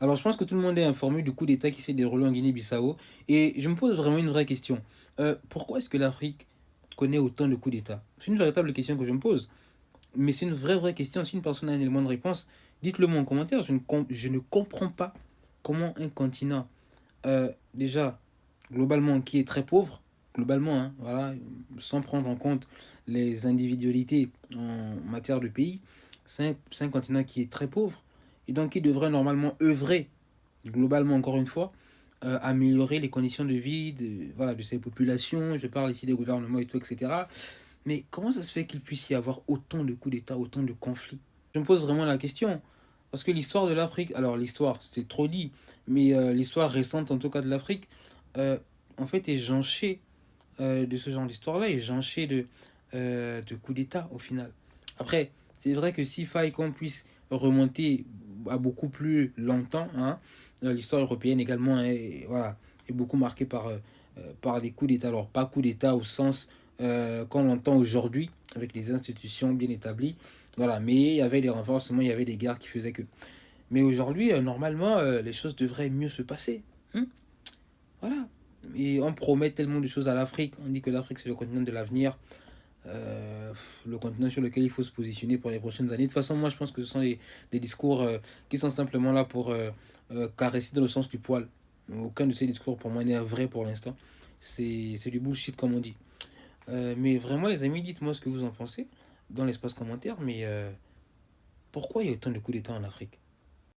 Alors, je pense que tout le monde est informé du coup d'État qui s'est déroulé en Guinée-Bissau. Et je me pose vraiment une vraie question. Pourquoi est-ce que l'Afrique connaît autant de coups d'État? C'est une véritable question que je me pose. Mais c'est une vraie question. Si une personne a un élément de réponse, dites-le moi en commentaire. Je ne comprends pas comment un continent, déjà, globalement, qui est très pauvre, globalement, hein, voilà, sans prendre en compte les individualités en matière de pays, c'est un continent qui est très pauvre et donc qui devrait normalement œuvrer, globalement, encore une fois, améliorer les conditions de vie voilà, de ces populations. Je parle ici des gouvernements et tout, etc. Mais comment ça se fait qu'il puisse y avoir autant de coups d'État, autant de conflits? Je me pose vraiment la question. Parce que l'histoire de l'Afrique, alors l'histoire, c'est trop dit, mais l'histoire récente en tout cas de l'Afrique, euh, en fait, est jonchée de ce genre d'histoire-là, est jonchée de coups d'État au final. Après, c'est vrai que s'il faille qu'on puisse remonter à beaucoup plus longtemps, hein, l'histoire européenne également est, voilà, est beaucoup marquée par des coups d'État. Alors, pas coups d'État au sens qu'on l'entend aujourd'hui, avec des institutions bien établies, voilà, mais il y avait des renforcements, il y avait des guerres qui faisaient que. Mais aujourd'hui, normalement, les choses devraient mieux se passer. Hein. Voilà. Et on promet tellement de choses à l'Afrique. On dit que l'Afrique, c'est le continent de l'avenir. Le continent sur lequel il faut se positionner pour les prochaines années. De toute façon, moi, je pense que ce sont des discours qui sont simplement là pour caresser dans le sens du poil. Aucun de ces discours, pour moi, n'est vrai pour l'instant. C'est du bullshit, comme on dit. Mais vraiment, les amis, dites-moi ce que vous en pensez dans l'espace commentaire. Mais pourquoi il y a autant de coups d'État en Afrique?